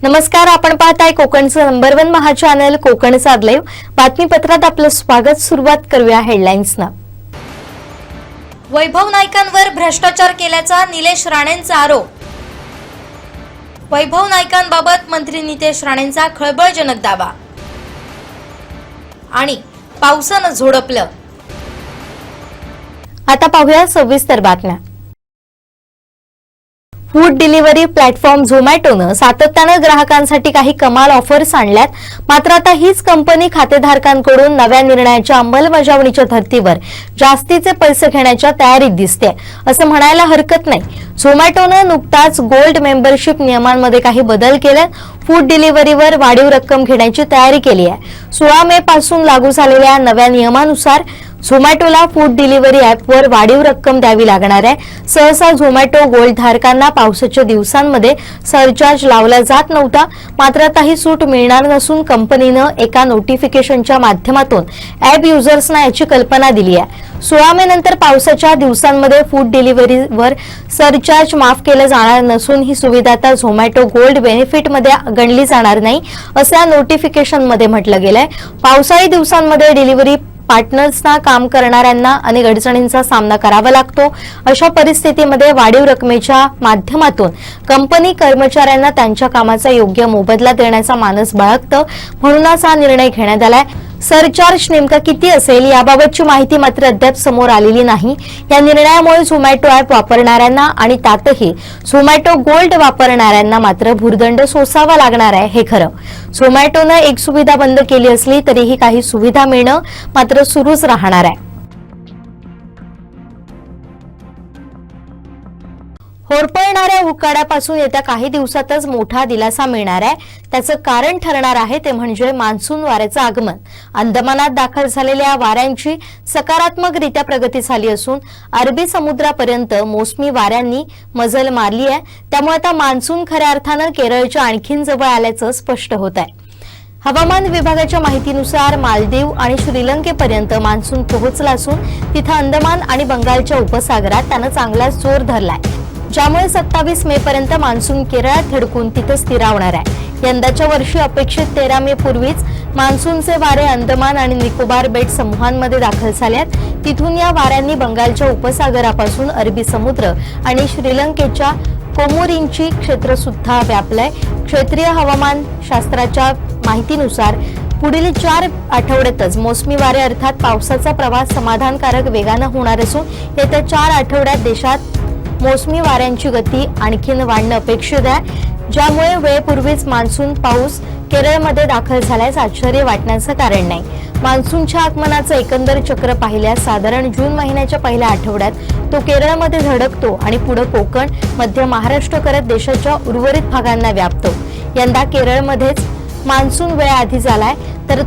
नमस्कार, आपण पाहताय कोकणचं नंबर 1 महा चॅनल कोकणचा लाईव्ह बातमीपत्रात आपलं स्वागत। सुरुवात करूया हेडलाईन्सना। वैभव नाईकांवर भ्रष्टाचार केल्याचा निलेश राणेंचा आरोप। वैभव नाईकांबाबत मंत्री नितेश राणेंचा खळबळजनक दावा। आणि पावसानं झोडपलं। आता पाहूया सविस्तर बातम्या। फूड डिलिव्हरी प्लॅटफॉर्म झोमॅटोनं सातत्यानं ग्राहकांसाठी काही कमाल ऑफर्स आणल्यात। मात्र आता हीच कंपनी खातेधारकांकडून नव्या निर्णयाच्या अंमलबजावणीच्या धर्तीवर जास्तीचे पैसे घेण्याच्या तयारीत दिसते, असं म्हणायला हरकत नाही। झोमॅटोनं नुकताच गोल्ड मेंबरशिप नियमांमध्ये काही बदल केले। फूड डिलिव्हरीवर वाढीव रक्कम घेण्याची तयारी केली आहे। 16 मे पासून लागू झालेल्या नव्या नियमानुसार झोमॅटोला फूड डिलिव्हरी ॲपवर वाढीव रक्कम द्यावी लागणार आहे। सहसा झोमॅटो गोल्ड धारकांना पावसाच्या दिवसांमध्ये सरचार्ज लावला जात नव्हता, मात्र आता ही सूट मिळणार नसून कंपनीनं एका नोटिफिकेशनच्या माध्यमातून ॲप युजर्सना याची कल्पना दिली आहे। 16 मे नंतर पावसाच्या दिवसांमध्ये फूड डिलिव्हरीवर सरचार्ज माफ केलं जाणार नसून ही सुविधा आता झोमॅटो गोल्ड बेनिफिटमध्ये गणली जाणार नाही, असं या नोटिफिकेशनमध्ये म्हटलं गेलंय। पावसाळी दिवसांमध्ये डिलिव्हरी पार्टनर्सना काम करणाऱ्यांना अनेक अडचणींचा सामना करावा लागतो। अशा परिस्थितीमध्ये वाढीव रकमेच्या माध्यमातून कंपनी कर्मचाऱ्यांना त्यांच्या कामाचा योग्य मोबदला देण्याचा मानस बाळगतं, म्हणूनच हा निर्णय घेण्यात आलाय। सरचार्ज नेमका किती असेल याबाबतची माहिती मात्र अद्याप समोर आलेली नाही। या निर्णयामुळे झोमॅटो ॲप वापरणाऱ्यांना आणि त्यातही झोमॅटो गोल्ड वापरणाऱ्यांना मात्र भुर्दंड सोसावा लागणार आहे, हे खरं। झोमॅटोनं एक सुविधा बंद केली असली तरीही काही सुविधा मिळणं मात्र सुरूच राहणार आहे। होरपळणाऱ्या उकाड्यापासून येत्या काही दिवसातच मोठा दिलासा मिळणार आहे। त्याचं कारण ठरणार आहे ते म्हणजे मान्सून वाऱ्याचं आगमन। अंदमानात दाखल झालेल्या वाऱ्यांची सकारात्मकरित्या प्रगती झाली असून अरबी समुद्रापर्यंत मोसमी वाऱ्यांनी मजल मारली आहे। त्यामुळे आता मान्सून खऱ्या अर्थानं केरळच्या आणखीन जवळ आल्याचं स्पष्ट होत आहे। हवामान विभागाच्या माहितीनुसार मालदीव आणि श्रीलंकेपर्यंत मान्सून पोहोचला असून तिथं अंदमान आणि बंगालच्या उपसागरात त्यानं चांगलाच जोर धरलाय, ज्यामुळे 27 मे पर्यंत मान्सून केरळात धडकून तिथे स्थिरावणार आहे। यंदाच्या वर्षी अपेक्षित 13 मे पूर्वीच मान्सूनचे वारे अंदमान आणि निकोबार बेट समूहांमध्ये दाखल झालेत। तिथून या वाऱ्यांनी बंगालच्या उपसागरापासून अरबी समुद्र आणि श्रीलंकेच्या कोमोरिनची क्षेत्र सुद्धा व्यापलंय। क्षेत्रीय हवामान शास्त्राच्या माहितीनुसार पुढील 4 आठवड्यातच मोसमी वारे अर्थात पावसाचा प्रवास समाधानकारक वेगानं होणार असून येत्या 4 आठवड्यात देशात मोसमी वाऱ्यांची गती आणखीन वाढणं अपेक्षित आहे, ज्यामुळे वेळेपूर्वीच मान्सून पाऊस केरळमध्ये दाखल झाल्यास आश्चर्य वाटण्याचं कारण नाही। मान्सूनच्या आगमनाचं एकंदर चक्र पाहिल्यास साधारण जून महिन्याच्या पहिल्या आठवड्यात तो केरळमध्ये धडकतो आणि पुढे कोकण, मध्य महाराष्ट्र करत देशाच्या उर्वरित भागांना व्यापतो। यंदा केरळमध्येच मान्सून वेळाआधी झालाय, तर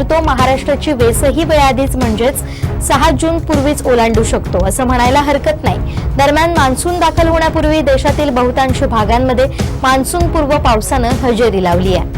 तो महाराष्ट्राची वेसही वेळाआधीच म्हणजेच 6 जून पूर्वीच ओलांडू शकतो, असं म्हणायला हरकत नाही। दरम्यान मान्सून दाखल होण्यापूर्वी देशातील बहुतांश भागांमध्ये मान्सून पूर्व पावसानं हजेरी लावली आहे।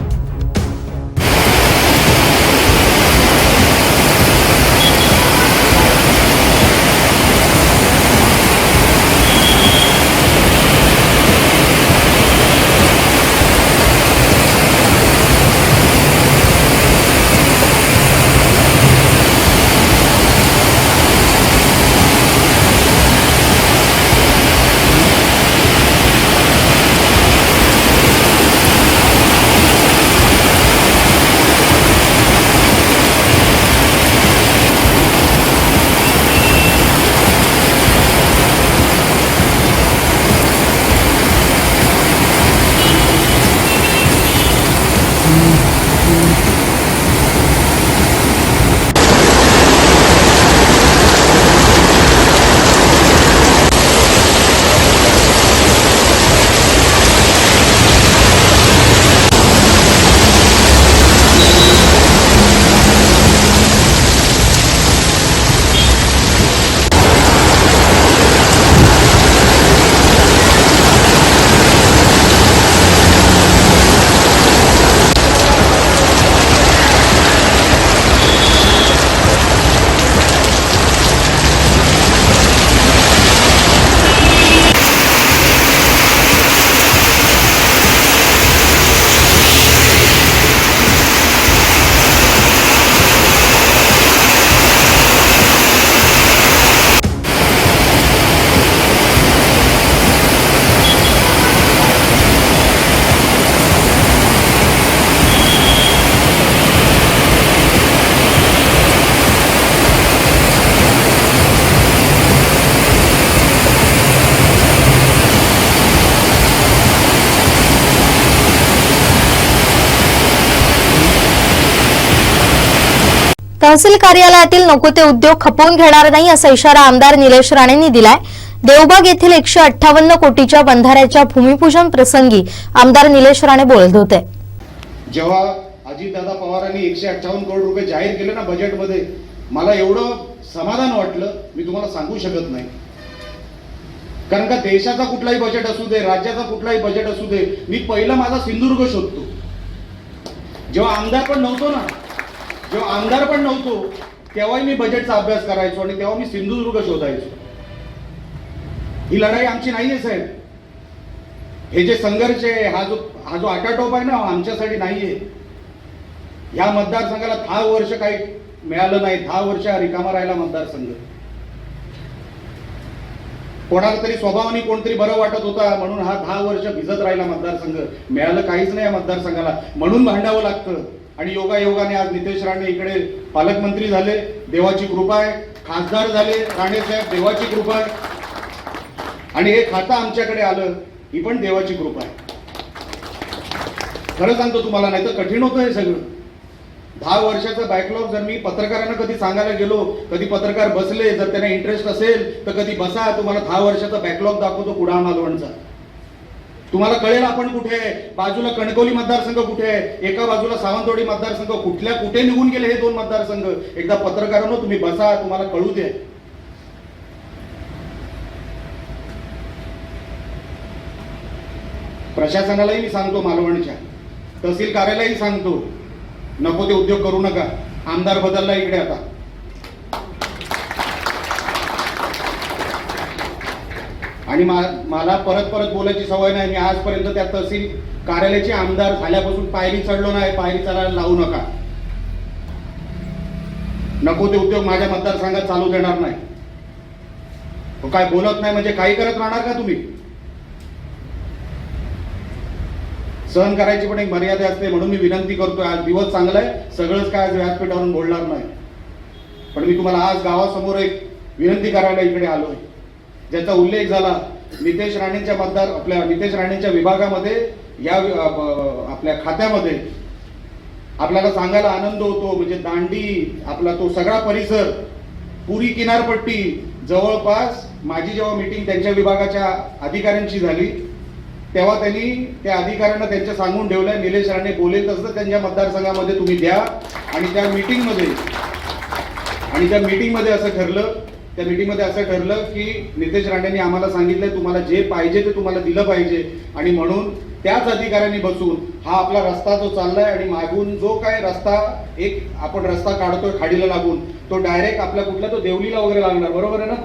तहसील कार्यालयातील नको ते उद्योग खपवून घेणार नाही असा इशारा आमदार निलेश राणेंनी दिलाय। देवबाग येथील 158 कोटीच्या बंधाऱ्याच्या भूमिपूजन प्रसंगी आमदार निलेश राणे बोलत होते। जेव्हा अजितदादा पवारांनी 158 करोड रुपये जाहीर केले ना बजेटमध्ये, मला एवढं समाधान वाटलं मी तुम्हाला सांगू शकत नाही। कारण का देशाचा कुठलाही बजेट असू दे, राज्याचा कुठलाही बजेट असू दे, मी पहिला माझा सिंधुदुर्ग शोधतो। जेव्हा आमदार पण नव्हतो तेव्हाही मी बजेटचा अभ्यास करायचो आणि तेव्हा मी सिंधुदुर्ग शोधायचो। ही लढाई आमची नाहीये साहेब। हे जे संघर्ष आहे, हा जो आटाटोप आहे ना, आमच्यासाठी नाहीये। या मतदारसंघाला 10 वर्ष काही मिळालं नाही, 10 वर्ष रिकामा राहिला मतदारसंघ। कोणाला तरी स्वभावाने कोणतरी बरं वाटत होता म्हणून हा 10 वर्ष भिजत राहिला मतदारसंघ। मिळालं काहीच नाही या मतदारसंघाला, म्हणून भांडावं लागतं। आणि योगायोगाने आज नितेश राणे इकडे पालकमंत्री झाले, देवाची कृपा आहे। खासदार झाले राणे साहेब, देवाची कृपा आहे। आणि हे खातं आमच्याकडे आलं, ही पण देवाची कृपा आहे। खरं सांगतो तुम्हाला, नाही तर कठीण होतं हे सगळं। 10 वर्षाचा बॅकलॉग जर मी पत्रकारांना कधी सांगायला गेलो, कधी पत्रकार बसले, जर त्यांना इंटरेस्ट असेल तर कधी बसा, तुम्हाला 10 वर्षाचा बॅकलॉग दाखवतो कुडाळ मालवणचा। तुम्हाला कळेल आपण कुठे आहे। बाजूला कणकवली मतदारसंघ कुठे आहे, एका बाजूला सावंतवाडी मतदारसंघ, कुठे निघून गेले हे 2 मतदारसंघ। एकदा पत्रकारांनो तुम्ही बसा, तुम्हाला कळू दे। प्रशासनालाही मी सांगतो, मालवणच्या तहसील कार्यालयाही सांगतो, नको ते उद्योग करू नका। आमदार बदलला इकडे आता। आणि मला परत बोलायची सवय नाही। मी आजपर्यंत त्या तहसील कार्यालयाचे आमदार झाल्यापासून पायरी चढलो नाही, पायरी चढायला लावू नका। नको ते उद्योग माझ्या मतदारसंघात चालू देणार नाही। तो काय बोलत नाही म्हणजे काही करत राहणार का तुम्ही? सहन करायची पण एक मर्यादा असते, म्हणून मी विनंती करतोय। आज दिवस चांगला आहे, सगळंच काय आज व्यासपीठावरून बोलणार नाही, पण मी तुम्हाला आज गावासमोर एक विनंती करायला इकडे आलोय, ज्याचा उल्लेख झाला नितेश राणेंच्या विभागामध्ये, या आपल्या खात्यामध्ये आपल्याला सांगायला आनंद होतो। म्हणजे दांडी, आपला तो सगळा परिसर, पुरी किनारपट्टी, जवळपास माझी जेव्हा मीटिंग त्यांच्या विभागाच्या अधिकाऱ्यांची झाली तेव्हा त्यांनी त्या अधिकाऱ्यांना त्यांच्या सांगून ठेवलंय, निलेश राणे बोलेल तसं त्यांच्या मतदारसंघामध्ये तुम्ही द्या। आणि त्या मीटिंगमध्ये असं ठरलं की नितेश राणेंनी आम्हाला सांगितलंय तुम्हाला जे पाहिजे ते तुम्हाला दिलं पाहिजे। आणि म्हणून त्याच अधिकाऱ्यांनी बसून हा आपला रस्ता जो चाललाय आणि मागून जो काय रस्ता आपण रस्ता काढतोय खाडीला लागून, तो डायरेक्ट आपल्या कुठला तो देवलीला वगैरे लागणार, बरोबर आहे ना?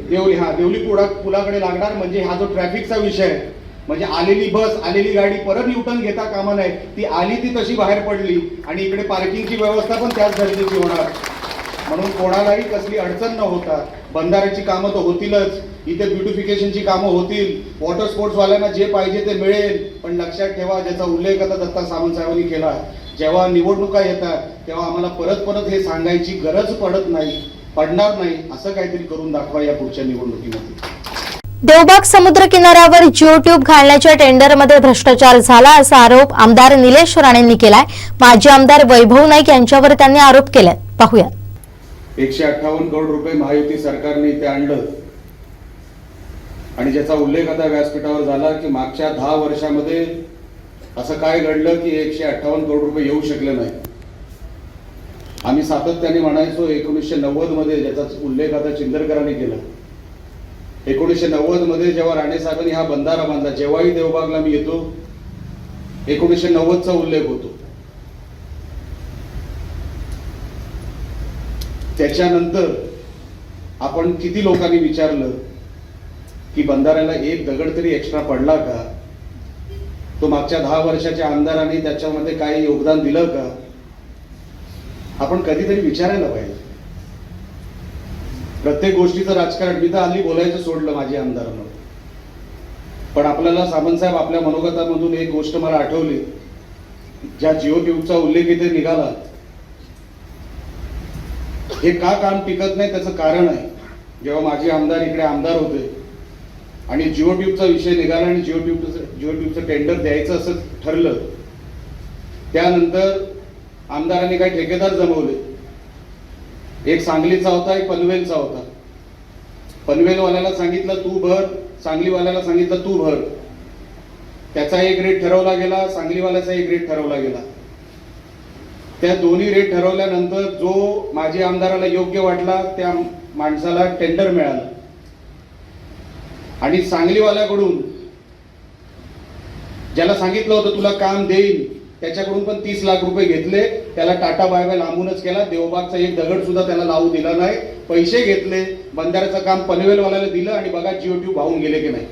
देवली पुलाकडे लागणार। म्हणजे हा जो ट्रॅफिकचा विषय आहे, म्हणजे आलेली बस, आलेली गाडी परत न्यूटन घेता कामा नये। ती आली ती तशी बाहेर पडली आणि इकडे पार्किंगची व्यवस्था पण त्याच दर्जाची होणार, म्हणून कोणालाही कसली अडचण न होता बंधाऱ्याची कामं तर होतीलच, इथे ब्युटिफिकेशनची कामं होतील, वॉटर स्पोर्ट्स वाल्यांना जे पाहिजे ते मिळेल। पण लक्षात ठेवा, ज्याचा उल्लेख आता दत्ता सामंत साहेबांनी केला, जेव्हा निवडणुका येतात तेव्हा आम्हाला परत हे सांगायची गरज पडणार नाही, असं काहीतरी करून दाखवा या पुढच्या निवडणुकीमध्ये। देवबाग समुद्र किनाऱ्यावर जिओ ट्यूब घालण्याच्या टेंडरमध्ये भ्रष्टाचार झाला असा आरोप आमदार निलेश राणेंनी केलाय। माजी आमदार वैभव नाईक यांच्यावर त्यांनी आरोप केले, पाहूया। 158 करोड रुपये महायुती सरकारने इथे आणलं आणि ज्याचा उल्लेख आता व्यासपीठावर झाला की मागच्या 10 वर्षामध्ये असं काय घडलं की 158 करोड रुपये येऊ शकले नाही। आम्ही सातत्याने म्हणायचो 1990 मध्ये, ज्याचा उल्लेख आता चिंदरकरांनी केला, 1990 मध्ये जेव्हा राणे साहेबांनी हा बंधारा बांधला, जेव्हाही देवबागला मी येतो 1990चा उल्लेख होतो। त्याच्यानंतर आपण किती लोकांनी विचारलं की बंधाऱ्याला एक दगड तरी एक्स्ट्रा पडला का? तो मागच्या 10 वर्षाच्या आमदारांनी त्याच्यामध्ये काही योगदान दिलं का? आपण कधीतरी विचारायला पाहिजे। प्रत्येक गोष्टीचं राजकारण, मी तर हल्ली बोलायचं सोडलं माझी आमदारांना, पण आपल्याला सामंत साहेब आपल्या मनोगतामधून एक गोष्ट मला आठवली, ज्या जिओ ट्यूबचा उल्लेख इथे निघाला, हे का काम टिकत नाही त्याचं कारण आहे, जेव्हा माझे आमदार इकडे आमदार होते आणि जिओ ट्यूबचा विषय निघाला आणि जिओ ट्यूबचं टेंडर द्यायचं असं ठरलं, त्यानंतर आमदारांनी काही ठेकेदार जमवले. एक सांगलीचा होता, एक पनवेलचा होता. पनवेलवाल्याला सांगितलं तू भर, सांगलीवाल्याला सांगितलं तू भर. त्याचा एक रेट ठरवला गेला, सांगलीवाल्याचा एक रेट ठरवला गेला. त्या दोन्ही रेट ठरवल्यानंतर जो माजी आमदाराला योग्य वाटला त्या माणसाला टेंडर मिळालं आणि सांगलीवाल्याकडून ज्याला सांगितलं होतं तुला काम देईल त्याच्याकडून पण 30 लाख रुपये घेतले. त्याला टाटा बाय बाय लांबूनच केला. देवबागचा एक दगड सुद्धा त्याला लावू दिला नाही. पैसे घेतले. बंधाऱ्याचं काम पनवेलवाल्याला दिलं आणि बघा जिओ ट्यूब वाहून गेले की नाही.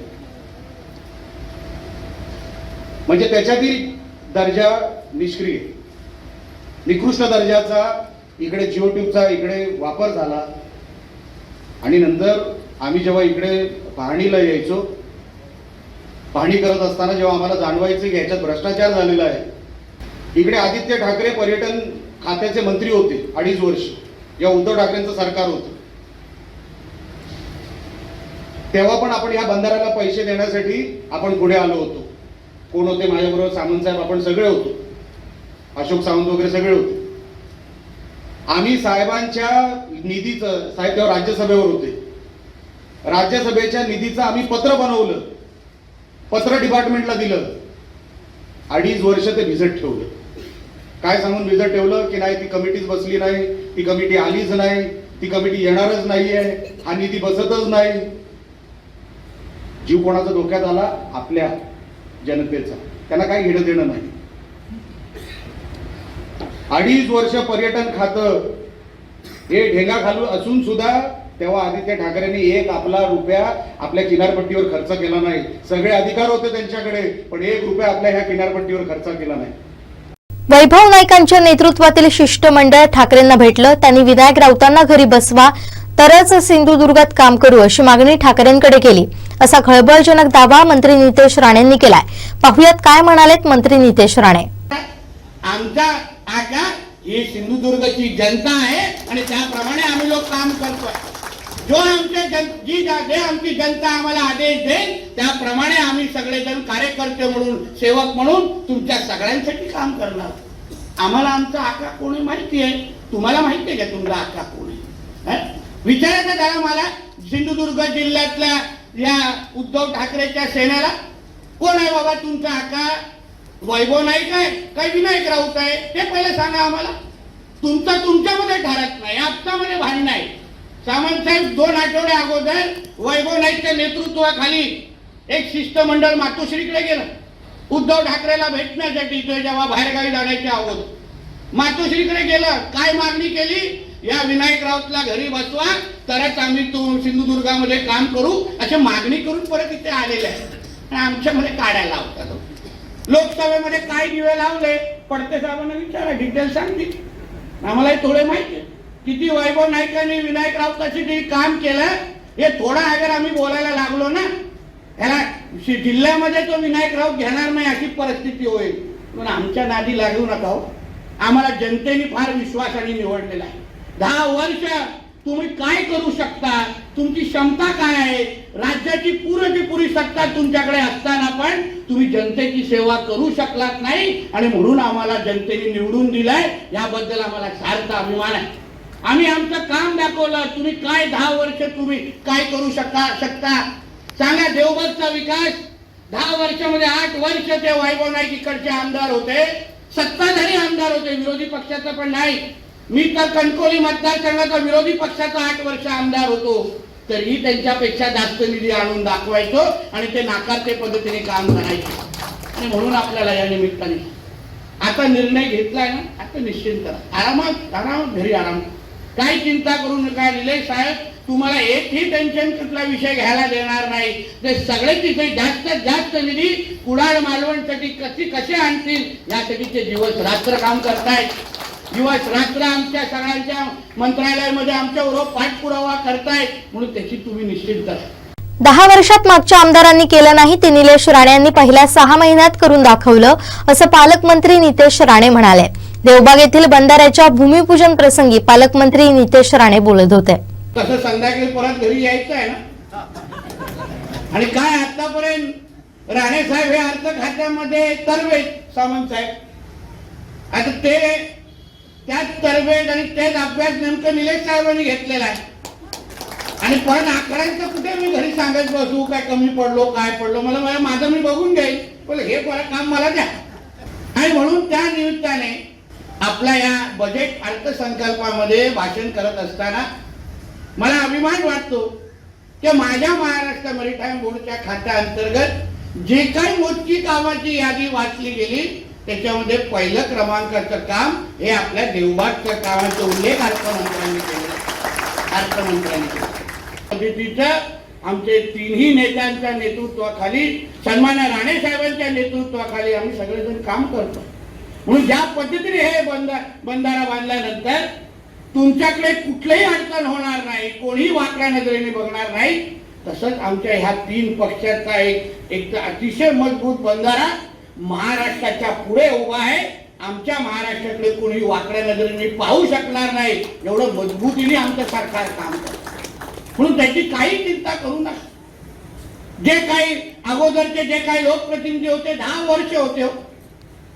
म्हणजे त्याच्यातील दर्जा निष्क्रिय, निकृष्ट दर्जाचा इकडे जिओ ट्यूबचा इकडे वापर झाला. आणि नंतर आम्ही जेव्हा इकडे पाहणीला यायचो, पाहणी करत असताना जेव्हा आम्हाला जाणवायचं की ह्याच्यात भ्रष्टाचार झालेला आहे. इकडे आदित्य ठाकरे पर्यटन खात्याचे मंत्री होते 2.5 वर्ष, जेव्हा उद्धव ठाकरेंचं सरकार होतं. तेव्हा पण आपण ह्या बंधाऱ्याला पैसे देण्यासाठी आपण पुढे आलो होतो. कोण होते माझ्याबरोबर? सामंत साहेब, आपण सगळे होतो. अशोक सावंत वगैरे सगळे होते. आम्ही साहेबांच्या निधीचं, साहेब तेव्हा राज्यसभेवर होते, राज्यसभेच्या निधीचं आम्ही पत्र बनवलं, पत्र डिपार्टमेंटला दिलं. 2.5 वर्ष ते भिजत ठेवलं. काय सांगून भिजत ठेवलं की नाही ती कमिटीच बसली नाही, ती कमिटी आलीच नाही, ती कमिटी येणारच नाहीये, हा निधी बसतच नाही. जीव कोणाचा धोक्यात आला? आपल्या जनतेचा. त्यांना काही घेणं देणं नाही. 2.5 वर्ष पर्यटन खातं हे ढेंगा खालू असून सुद्धा तेव्हा आदित्य ठाकरेंनी एक आपला रुपया आपल्या किनारपट्टीवर खर्च केला नाही. सगळे अधिकार होते त्यांच्याकडे, पण 1 रुपया आपल्या ह्या किनारपट्टीवर खर्च केला नाही. वैभव नाईकांच्या नेतृत्वातील शिष्टमंडळ ठाकरेंना भेटलं. त्यांनी विनायक राऊतांना घरी बसवा तरच सिंधुदुर्गात काम करू अशी मागणी ठाकरेंकडे केली. असा खळबळजनक दावा मंत्री नितेश राणेंनी केलाय. पाहुयात काय म्हणालेत मंत्री नितेश राणे. आमचा आका ही सिंधुदुर्गची जनता आहे आणि त्याप्रमाणे आम्ही लोक काम करतोय. जो आमची जनता आम्हाला आदेश देईल त्याप्रमाणे आम्ही सगळेजण कार्यकर्ते म्हणून, सेवक म्हणून तुमच्या सगळ्यांसाठी काम करणार. आम्हाला आमचा आका कोणी माहिती आहे. तुम्हाला माहिती आहे का तुमचा आका कोण आहे? विचारायचं जरा मला. सिंधुदुर्ग जिल्ह्यातल्या या उद्धव ठाकरेच्या सेनेला कोण आहे बाबा तुमचा आका? वैभव नाईक आहे काय विनायक राऊत आहे? ते पहिले सांगा आम्हाला. तुमच्यामध्ये ठरत नाही, आपसामध्ये भांडण नाही. सामंत साहेब 2 आठवडे अगोदर वैभव नाईकच्या नेतृत्वाखाली एक शिष्टमंडळ मातोश्रीकडे गेलं उद्धव ठाकरेला भेटण्यासाठी. तो जेव्हा बाहेरगावी जाण्याच्या अगोदर मातोश्रीकडे गेलं. काय मागणी केली? या विनायक राऊतला घरी बसवा तरच आम्ही सिंधुदुर्गामध्ये काम करू अशी मागणी करून परत इथे आलेले आहे. आमच्यामध्ये काढायला लावतात. लोकसभेमध्ये काय दिवे लावले? पडते साहेबांना विचारा, डिटेल सांगतील. आम्हाला थोडे माहिती आहे किती वैभव नाईकांनी विनायक राऊताची जे काम केलं. हे थोडा अगर आम्ही बोलायला लागलो ना, ह्याला जिल्ह्यामध्ये तो विनायक राऊत घेणार नाही अशी परिस्थिती होईल. पण आमच्या नादी लागू नका हो. आम्हाला जनतेने फार विश्वासाने निवडलेला आहे. 10 वर्ष तुम्ही काय करू शकता, तुमची क्षमता काय आहे, राज्याची पुरी सत्ता तुमच्याकडे असताना पण तुम्ही जनतेची सेवा करू शकलात नाही आणि म्हणून आम्हाला जनतेने निवडून दिलाय. याबद्दल आम्हाला सार्थ अभिमान आहे. आम्ही आमचं काम दाखवलं. तुम्ही काय 10 वर्ष तुम्ही काय करू शकता सांगा. देवबागचा विकास 10 वर्षामध्ये 8 वर्ष ते वैभव नाईक इकडचे आमदार होते, सत्ताधारी आमदार होते, विरोधी पक्षाचा पण नाही. मी तर कणकवली मतदारसंघाचा विरोधी पक्षाचा 8 वर्ष आमदार होतो, तरीही त्यांच्यापेक्षा जास्त निधी आणून दाखवायचो आणि ते नाकारते पद्धतीने काम करायचे. आणि म्हणून आपल्याला या निमित्ताने आता निर्णय घेतलाय ना, आता निश्चिंत करा, आरामात घरी आराम. काही चिंता करू नका. निलेश साहेब तुम्हाला एकही टेन्शन कुठला विषय घ्यायला देणार नाही. ते सगळे तिथे जास्तीत जास्त निधी कुडाळ मालवणसाठी कसे आणतील यासाठी ते दिवस रात्र काम करतायत. दिवस रात्र आमच्या सगळ्यांच्या मंत्रालयामध्ये आमच्या बरोबर पाठपुरावा करतायत. म्हणून त्याची तुम्ही निश्चित करा. 10 वर्षात मागच्या आमदारांनी केलं नाही ते निलेश राणे यांनी पहिल्या 6 महिन्यात करून दाखवलं असं पालकमंत्री नितेश राणे म्हणाले. देवबाग येथील बंधाऱ्याच्या भूमिपूजन प्रसंगी पालकमंत्री नितेश राणे बोलत होते. तसं संध्याकाळी परत घरी यायचं आहे ना. आणि काय आतापर्यंत राणे साहेब हे अर्थ खात्यामध्ये तरवेत सामंत साहेब. आता ते त्याच तरबेज आणि तेच अभ्यास नेमकं निलेश साहेबांनी घेतलेला आहे. आणि पण आकड्यांचं कुठे मी घरी सांगत बसू काय कमी पडलो काय पडलो, मला माझं मी बघून घेईल, पण हे काम मला द्या. आणि म्हणून त्या निमित्ताने आपल्या या बजेट अर्थसंकल्पामध्ये भाषण करत असताना मला अभिमान वाटतो की माझ्या महाराष्ट्र मॅरिटाईम बोर्डच्या खात्याअंतर्गत जे काही मोजकी कामाची यादी वाचली गेली त्याच्यामध्ये पहिलं क्रमांकाचं काम हे आपल्या देवबागच्या कामाचा उल्लेख अर्थमंत्र्यांनी केला. पद्धतीचं आमचे तिन्ही नेत्यांच्या नेतृत्वाखाली, सन्मान्य राणे साहेबांच्या नेतृत्वाखाली आम्ही सगळेजण काम करतो. म्हणून ज्या पद्धतीने हे बंधारा बांधल्यानंतर तुमच्याकडे कुठलीही अडचण होणार नाही, कोणीही वाकड्या नजरेने बघणार नाही. तसंच आमच्या ह्या तीन पक्षाचा एक अतिशय मजबूत बंधारा महाराष्ट्राच्या पुढे उभा आहे. आमच्या महाराष्ट्राकडे कोणी वाकड्या नजरेने पाहू शकणार नाही, एवढं मजबूतीने आमचं सरकार काम करतं. म्हणून त्याची काही चिंता करू नका. जे काही अगोदरचे जे काही लोकप्रतिनिधी होते 10 वर्ष होते हो.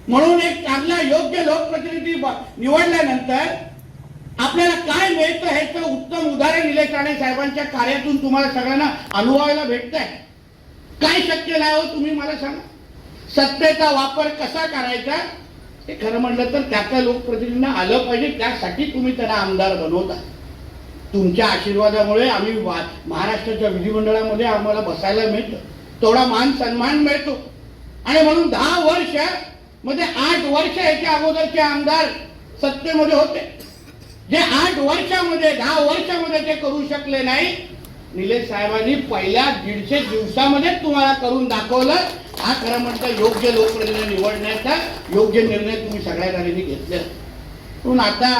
म्हणून एक चांगला योग्य लोकप्रतिनिधी निवडल्यानंतर आपल्याला काय मिळतं ह्याचं उत्तम उदाहरण निलेश राणे साहेबांच्या कार्यातून तुम्हाला सगळ्यांना अनुभवायला भेटत आहे. काय शक्य नाही हो, तुम्ही मला सांगा. सत्तेचा वापर कसा करायचा हे खरं म्हटलं तर त्या लोकप्रतिनिधींना आलं पाहिजे. त्यासाठी तुम्ही त्यांना आमदार बनवता. तुमच्या आशीर्वादामुळे आम्ही महाराष्ट्राच्या विधिमंडळामध्ये आम्हाला बसायला मिळतं, तेवढा मान सन्मान मिळतो. आणि म्हणून 10 वर्ष मध्ये 8 वर्ष याच्या अगोदरचे आमदार सत्तेमध्ये होते. जे 8 वर्षामध्ये 10 वर्षामध्ये ते करू शकले नाही, निलेश साहेबांनी पहिल्या 150 दिवसामध्ये तुम्हाला करून दाखवलं. हा खरं म्हणतं योग्य लोकप्रतिनिधी निवडण्याचा योग्य निर्णय तुम्ही सगळ्या जणांनी घेतले. म्हणून आता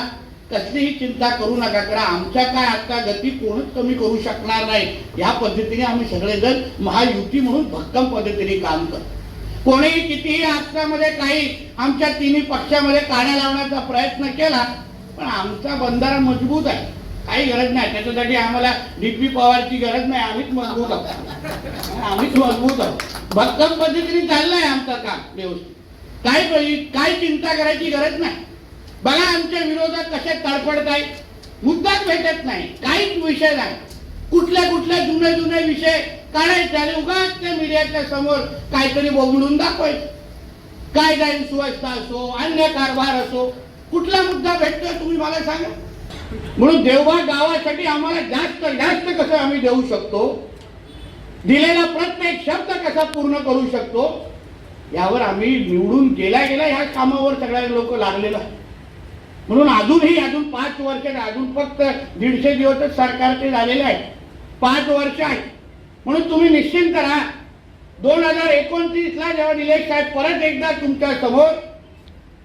कसलीही चिंता करू नका. कारण आमच्या काय आता गती कोणच कमी करू शकणार नाही. या पद्धतीने आम्ही सगळेजण महायुती म्हणून भक्कम पद्धतीने काम करतो. कोणीही कितीही आपल्यामध्ये काही आमच्या तिन्ही पक्षामध्ये काड्या लावण्याचा प्रयत्न केला, पण आमचा बंधारा मजबूत आहे. काही गरज नाही त्याच्यासाठी आम्हाला डीपी पवारची गरज नाही. आम्हीच मजबूत आहोत. भक्कम पद्धतीने चाललंय आमचं काम व्यवस्थित. काय चिंता करायची गरज नाही. बघा आमच्या विरोधात कसे तडफडत आहे, मुद्दाच भेटत नाही, काहीच विषय नाही. कुठल्या जुने विषय काढायचे आणि उगाच त्या मीडियाच्या समोर काहीतरी बोलून दाखवायचं. काय जाईल सुव्यवस्था असो, अन्य कारभार असो, कुठला मुद्दा भेटतोय तुम्ही मला सांगा. म्हणून देवबाग गावासाठी आम्हाला जास्त कसं आम्ही देऊ शकतो, दिलेला प्रत्येक शब्द कसा पूर्ण करू शकतो, यावर आम्ही निवडून गेल्या ह्या कामावर सगळ्या लोक लागलेलो आहे. म्हणून अजून 5 वर्ष, अजून फक्त 150 दिवसच सरकार ते झालेले आहे. 5 वर्ष आहे. म्हणून तुम्ही निश्चिंत राहा. 2029ला जेव्हा निलेश साहेब परत एकदा तुमच्या समोर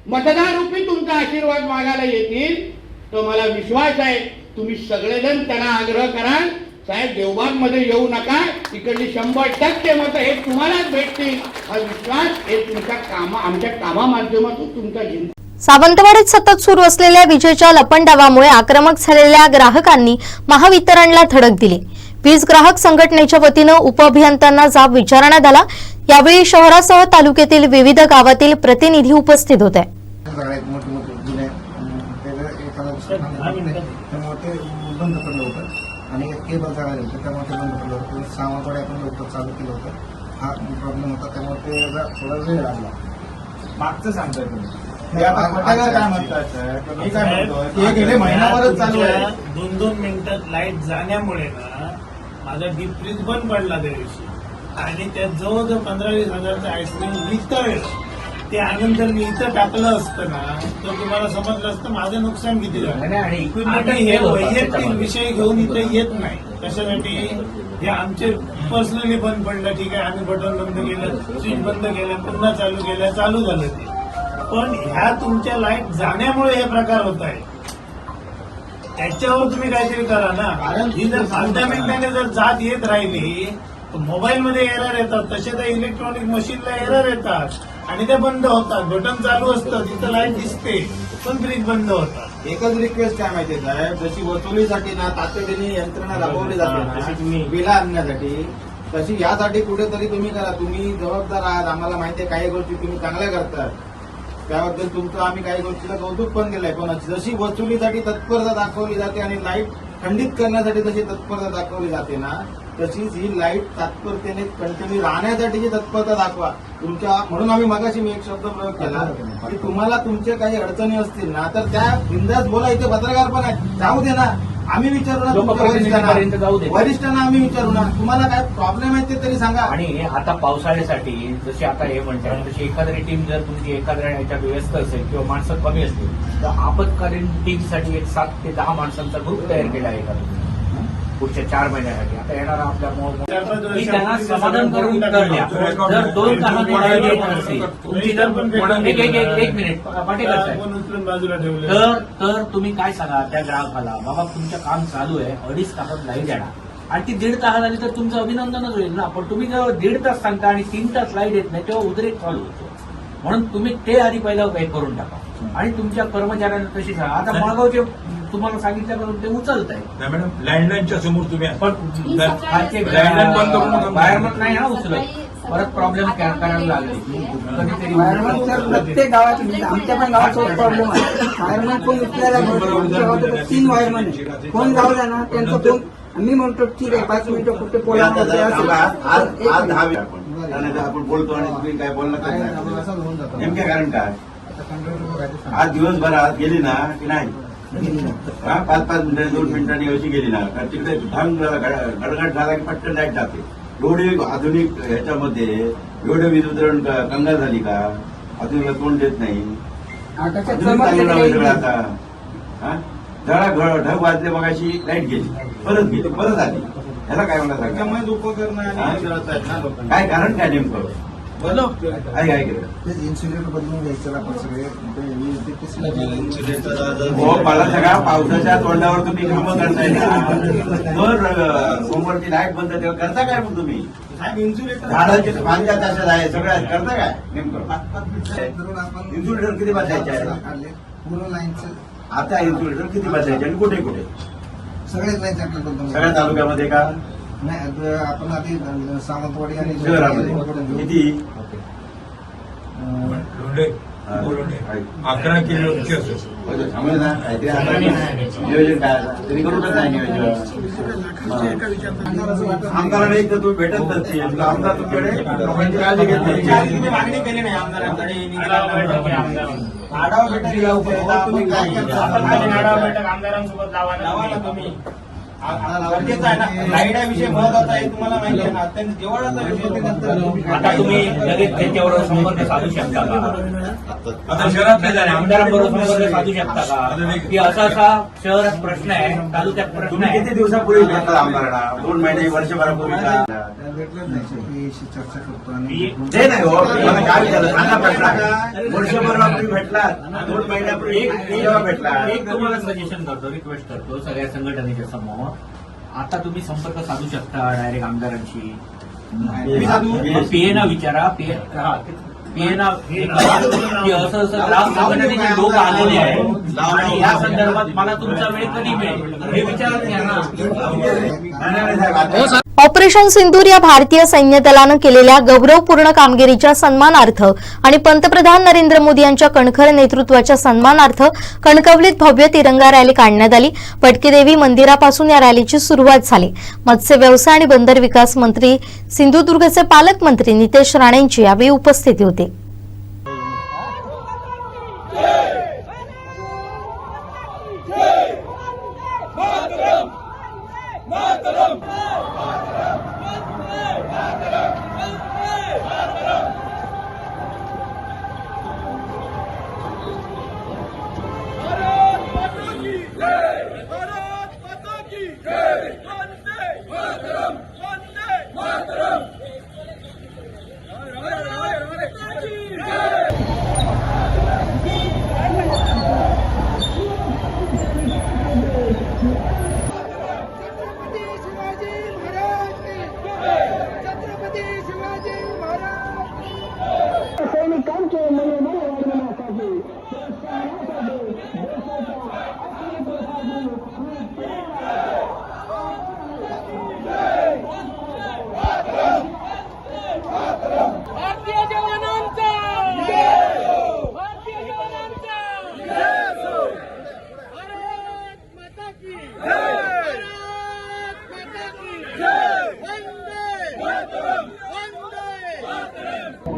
मतदार रूपी तुमचा आशीर्वाद मागायला येतील, तो मला विश्वास आहे तुम्ही सगळेजण त्यांना आग्रह कराल, साहेब देवबाग मध्ये येऊ नका, इकडली 100% मतं हे तुम्हालाच भेटतील. हा विश्वास हे आमच्या कामा माध्यमातून तुमचा जिंकला. सावंतवाडीत सतत सुरू असलेल्या विजेच्या लपंडावामुळे आक्रमक झालेल्या ग्राहकांनी महावितरणला धडक दिली. वीज ग्राहक संघटनेच्या वतीनं उपअभियंत्यांना जाब विचारण्यात आला. यावेळी शहरासह तालुक्यातील विविध गावातील प्रतिनिधी उपस्थित होते. बंद पडलं होतं आणि केबल जळाले होते, त्यामुळे ते बंद पडलं होतं. 6 आठवडे आपण लवकर चालू केलं होतं. हा प्रॉब्लेम होता, त्यामुळे ते थोडा वेळ लागला. मागचं सांगताय तुम्ही काय म्हणतात? मी काय म्हणतो, गेले महिनाभरच चालू आहे. 2-2 मिनिटात लाईट जाण्यामुळे ना माझा डीप फ्रीज बंद पडला त्या दिवशी आणि त्यात जवळजवळ 15-20 हजारचं आईस्क्रीम वितळलं. ते आणून जर मी इथं टाकलं असतं ना तर तुम्हाला समजलं असतं माझं नुकसान किती झालं. आणि हे वैयक्तिक विषय घेऊन इथं येत नाही. कशासाठी हे आमचे पर्सनली बंद पडलं, ठीक आहे, आम्ही बटन बंद केलं, स्विच बंद केलं, पुन्हा चालू केलं, चालू झालं ते. पण ह्या तुमच्या लाईट जाण्यामुळे हे प्रकार होत आहे. त्याच्यावर तुम्ही काहीतरी करा ना. ही जर 5-10 मिनिटांनी जर जात येत राहिली तर मोबाईलमध्ये एरर येतात, तसे त्या इलेक्ट्रॉनिक मशीनला एरर येतात आणि ते बंद होतात. बटन चालू असतं, तिथं लाईट दिसते, पण फ्रीज बंद होतात. एकच रिक्वेस्ट काय माहितीये साहेब, जशी वसुलीसाठी ना तातडीने यंत्रणा राबवली जाते बिला आणण्यासाठी, तशी यासाठी कुठेतरी तुम्ही करा. तुम्ही जबाबदार आहात, आम्हाला माहिती आहे काही गोष्टी तुम्ही चांगल्या करतात, त्याबद्दल तुमचं आम्ही काही गोष्टीला कौतुक पण केलंय. पण जशी वसुलीसाठी तत्परता दाखवली जाते आणि लाईट खंडित करण्यासाठी जशी तत्परता दाखवली जाते ना, तशीच ही लाईट तात्परतेने कंटिन्यू राहण्यासाठीची तत्परता दाखवा तुमच्या. म्हणून आम्ही मगाशी मी एक शब्द प्रयोग केला की तुम्हाला तुमचे काही अडचणी असतील ना तर त्या बिंदास बोला. इथे पत्रकार पण आहे, जाऊ दे ना, आम्ही विचारू ना तुमच्या वरिष्ठांना आम्ही विचारू ना. तुम्हाला काय प्रॉब्लेम आहे ते तरी सांगा. आणि आता पावसाळ्यासाठी जशी आता हे म्हणतात तशी एखादी टीम जर तुमची एखाद्या ह्याच्यात व्यस्त असेल किंवा माणसं कमी असतील तर आपत्कालीन टीमसाठी एक 7 ते 10 माणसांचा ग्रुप तयार केला आहे का पुढच्या 4 महिन्यासाठी. आता येणारा आपल्या मी त्यांना समाधान करून उत्तर द्या. जर 2 कामांनी येत नसेल तुमची जर एक मिनिट पाटेकर साहेब, बाजूला ठेवले तर तुम्ही काय सांगा त्या ग्राहकाला, बाबा तुमचं काम चालू आहे, 2.5 तासात लाईट येणार आणि ती 1.5 तास आली तर तुमचं अभिनंदनच होईल ना. पण तुम्ही जेव्हा 1.5 तास सांगता आणि 3 तास लाईट येत नाही तेव्हा उद्रेक चालू होतो. म्हणून तुम्ही ते आधी पहिलं काही करून टाका आणि तुमच्या कर्मचाऱ्यांना तशी सांगा. आता मळगावचे तुम्हाला सांगितल्यापासून ते उचलत आहे. नाही मॅडम, लँडलाईनच्या समोर तुम्ही पण लँडलाईन बंद करू नका. बाहेरमत नाही ना उचलत, परत प्रॉब्लेम करायला लागले कधीतरी. प्रत्येक गावात आमच्या पण गावात तोच प्रॉब्लेम आहे. वायरमॅन कोण उचलायला गावात 3 वायरमॅन आहे. कोण गावला ना त्यांचं कोण मी म्हणतो ठीक आहे 5 मिनिटं कुठे पोलामध्ये असेल आपण बोलतो आणि तुम्ही काय बोलणं काय असं होऊन जातं. नेमकं कारण काय? आता कंट्रोल करून राहायचं. आज दिवसभरात गेली ना की नाही 5-5 मिनिटं 2 मिनिटांनी अशी गेली ना का तिकडे ढंग गडगड झाला की पटकन लाईट जाते. एवढी आधुनिक ह्याच्यामध्ये एवढं वीज वितरण कंगाल झाली का? आधुनिकला तोंड देत नाही. आधुनिक चाललेला वेगळं आता जरा ढग वाजले मग अशी लाईट गेली, परत आली. ह्याला काय म्हणा सांगा? त्यामुळे उपकरणं आणि जळत आहेत ना लोकांना. काय कारण काय नेमकं? काय केलं? तेच इन्सुलेटर बदलून घ्यायचं आपण सगळे. हो, मला सगळ्या पावसाच्या तोंडावर तुम्ही कामं करताय ना. तर सोमवारची लाईट बंद तेव्हा करता काय मग तुम्ही? झाडाचे फांद्या तशाच आहे सगळ्या करता काय नेमकं? आपण इन्सुलेटर किती बसायचे आहे? काढले पूर्ण लाईनचं आता इन्सुलेटर किती बसायचे आणि कुठे कुठे? सगळेच लाईन आपल्या बदलून सगळ्या तालुक्यामध्ये का? नाही आपण आधी सावंतवाडी आणि शहरामध्ये किती? 11 किलो समज ना काहीतरी आता नियोजन काय तरी करू का नाही नियोजन? आमदारांना एक तर तुम्ही भेटत नसतील आमदार तुमच्याकडे लोकांची काळजी घेत नाही. मागणी केली नाही आमदारांकडे. आढावा बैठक घेऊ तुम्ही काय करता? आमदारांसोबत लावा ना तुम्ही. गरजेचं आहे ना. लाईट हा विषय महत्वाचा आहे तुम्हाला माहिती आहे ना. अत्यंत जिव्हाळ्याचा विषय ते नंतर आता तुम्ही लगेच त्यांच्यावर संपर्क साधू शकता का? आता शहरात नाही झाले. आमदारांबरोबर संपर्क साधू शकता का की असा शहरात प्रश्न आहे, तालुक्यात प्रश्न तुम्ही आहे? किती दिवसापूर्वी भेटला आमदारांना? 2 महिने वर्षभरापूर्वी का? भेटलं नाही शेवटी चर्चा करतो आणि ते नाही हो, मला काय विचारलं सांगा प्रश्न. वर्षभरापूर्वी भेटलात, 2 महिन्यापूर्वी जेव्हा भेटला. एक तुम्हाला सजेशन करतो, रिक्वेस्ट करतो सगळ्या संघटनेच्या समोर. आता तुम्ही संपर्क साधू शकता डायरेक्ट आमदारांशी. पीएना विचारा, पीएना की असं ग्राम संघटनेचे लोक आलेले आहेत आणि या संदर्भात मला तुमचा वेळ कधी मिळेल हे विचारत घ्या ना. ऑपरेशन सिंदूर या भारतीय सैन्य दलानं केलेल्या गौरवपूर्ण कामगिरीच्या सन्मानार्थ आणि पंतप्रधान नरेंद्र मोदी यांच्या कणखर नेतृत्वाच्या सन्मानार्थ कणकवलीत भव्य तिरंगा रॅली काढण्यात आली. पटकीदेवी मंदिरापासून या रॅलीची सुरुवात झाली. मत्स्य व्यवसाय आणि बंदर विकास मंत्री सिंधुदुर्गचे पालकमंत्री नितेश राणेंची यावेळी उपस्थिती होती. भारतीय जवानांचा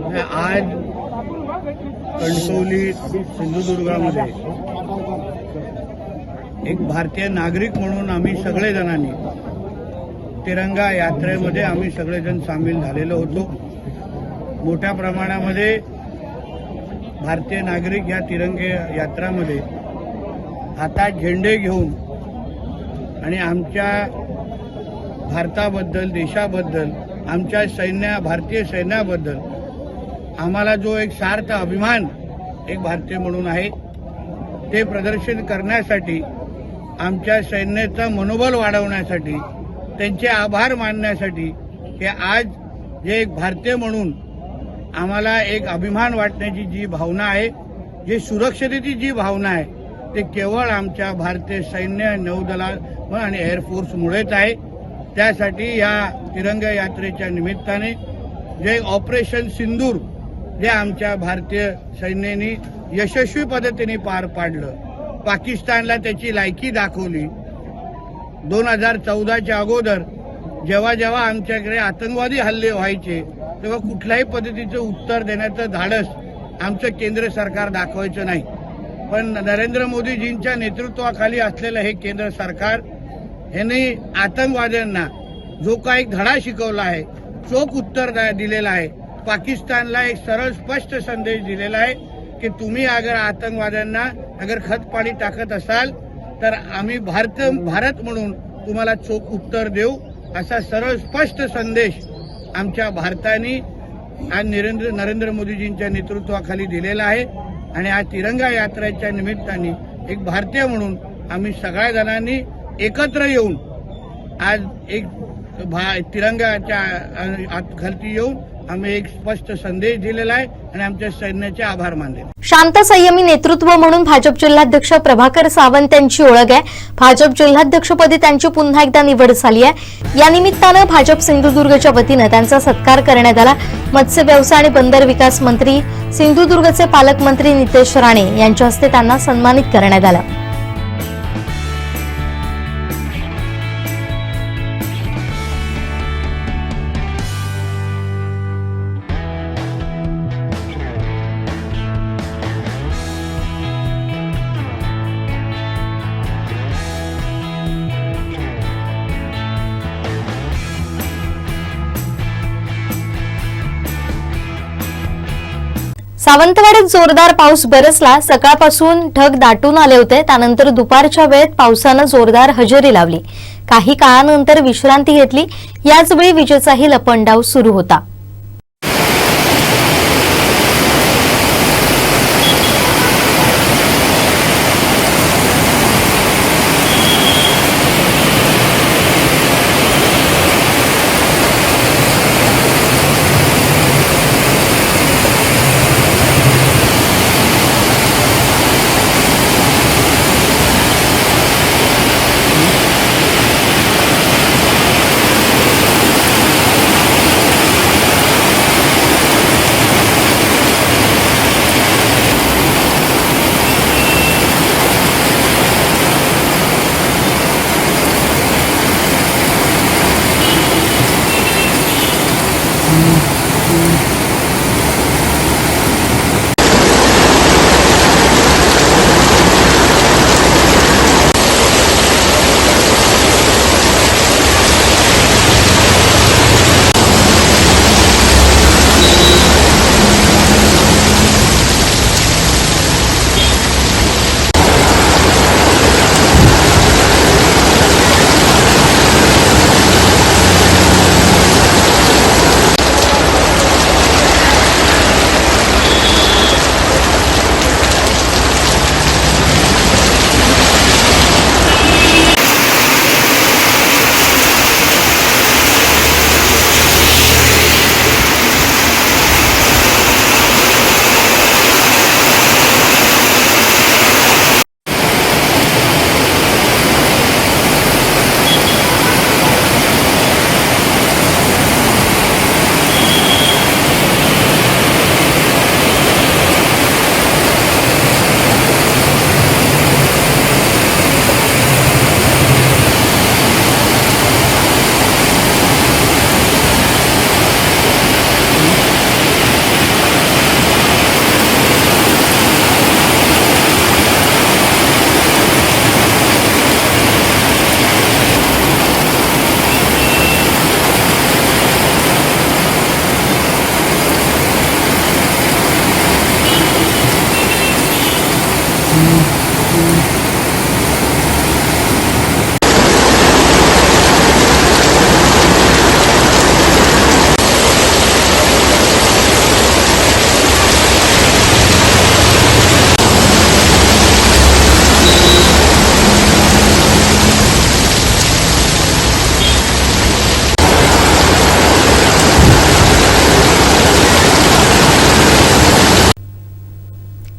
आज कणकवली सिंधुदुर्गामध्ये एक भारतीय नागरिक म्हणून आम्ही सगळेजणांनी तिरंगा यात्रेमध्ये आम्ही सगळेजण सामील झालेलो होतो. मोठ्या प्रमाणामध्ये भारतीय नागरिक या तिरंगे यात्रामध्ये हातात झेंडे घेऊन आणि आमच्या भारताबद्दल, देशाबद्दल, आमच्या भारतीय सैन्याबद्दल आम्हाला जो एक सार्थ अभिमान एक भारतीय म्हणून आहे ते प्रदर्शन करण्यासाठी, आमच्या सैन्याचं मनोबल वाढवण्यासाठी, त्यांचे आभार मानण्यासाठी की आज जे एक भारतीय म्हणून आम्हाला एक अभिमान वाटण्याची जी भावना आहे, जी सुरक्षतेची जी भावना आहे, ते केवळ आमच्या भारतीय सैन्य, नौदल आणि एअरफोर्समुळेच आहे. त्यासाठी या तिरंगा यात्रेच्या निमित्ताने जे ऑपरेशन सिंदूर जे आमच्या भारतीय सैन्याने यशस्वी पद्धतीने पार पाडलं, पाकिस्तानला त्याची लायकी दाखवली. 2014च्या अगोदर जेव्हा जेव्हा आमच्याकडे आतंकवादी हल्ले व्हायचे तेव्हा कुठल्याही पद्धतीचं उत्तर देण्याचं धाडस आमचं केंद्र सरकार दाखवायचं नाही. पण नरेंद्र मोदीजींच्या नेतृत्वाखाली असलेलं हे केंद्र सरकार यांनी आतंकवाद्यांना जो काही धडा शिकवला आहे, चोख उत्तर दिलेलं आहे. पाकिस्तानला एक सरळ स्पष्ट संदेश दिलेला आहे की तुम्ही अगर आतंकवाद्यांना अगर खतपाणी टाकत असाल तर आम्ही भारत म्हणून तुम्हाला चोख उत्तर देऊ, असा सरळ स्पष्ट संदेश आमच्या भारताने आज नरेंद्र मोदीजींच्या नेतृत्वाखाली दिलेला आहे. आणि आज तिरंगा यात्रेच्या निमित्ताने एक भारतीय म्हणून आम्ही सगळ्या जणांनी एकत्र येऊन आज एक तिरंगाच्या खालती येऊन आम्ही एक स्पष्ट संदेश दिलेला आहे आणि आमच्या सैन्याचे आभार मानले. शांत संयमी नेतृत्व म्हणून भाजप जिल्हाध्यक्ष प्रभाकर सावंत यांची ओळख आहे. भाजप जिल्हाध्यक्षपदी त्यांची पुन्हा एकदा निवड झाली आहे. या निमित्तानं भाजप सिंधुदुर्गच्या वतीनं त्यांचा सत्कार करण्यात आला. मत्स्य व्यवसाय आणि बंदर विकास मंत्री, सिंधुदुर्गचे पालकमंत्री नितेश राणे यांच्या हस्ते त्यांना सन्मानित करण्यात आलं. सावंतवाडीत जोरदार पाऊस बरसला. सकाळपासून ढग दाटून आले होते. त्यानंतर दुपारच्या वेळेत पावसानं जोरदार हजेरी लावली. काही काळानंतर विश्रांती घेतली. याचवेळी विजेचाही लपंडाव सुरू होता.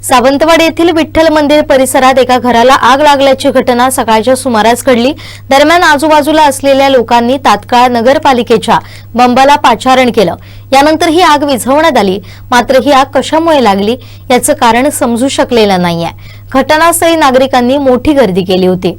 सावंतवाडी येथील विठ्ठल मंदिर परिसरात एका घराला आग लागल्याची घटना सकाळच्या सुमारास घडली। दरम्यान आजूबाजूला असलेल्या लोकांनी तात्काळ नगरपालिकेच्या बंबाला पाचारण केलं। यानंतर ही आग विझवण्यात आली, मात्र ही आग कशामुळे लागली याचं कारण समजू शकलेलं नाहीये। घटनास्थळी नागरिकांनी मोठी गर्दी केली होती।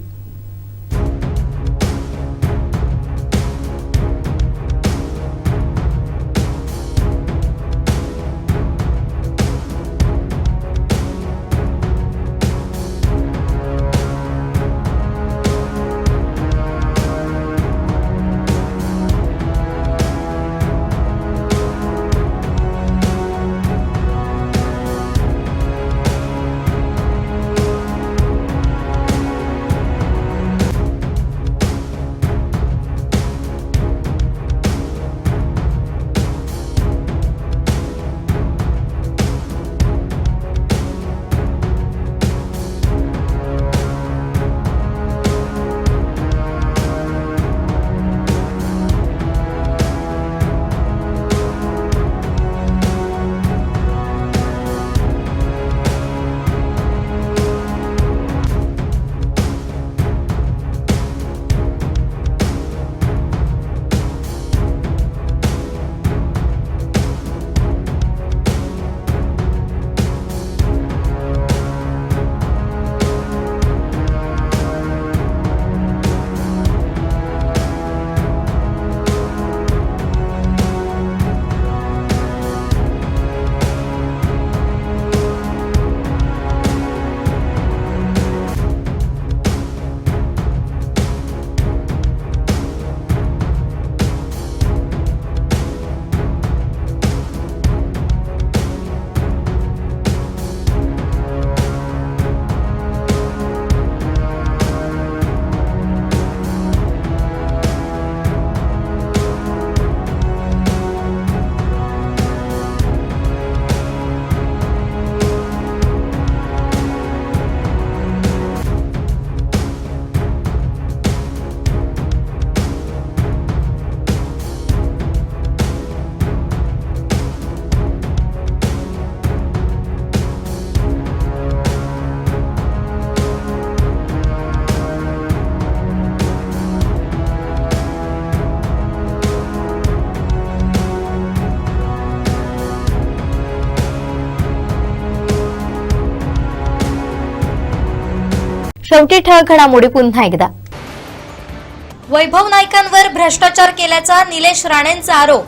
शेवटी ठळक घडामोडी पुन्हा एकदा। वैभव नाईकांवर भ्रष्टाचार केल्याचा निलेश राणेंचा आरोप।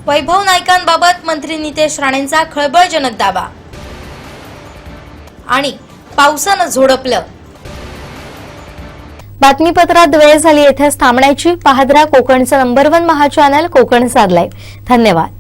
वैभव नाईकांबाबत मंत्री नितेश राणेंचा खळबळजनक दावा। आणि पावसानं झोडपलं। बातमीपत्रात वेळ झाली, येथेच थांबण्याची। पाहत रहा कोकणचं नंबर 1 महा चॅनल कोकण साध लाईव्ह। धन्यवाद।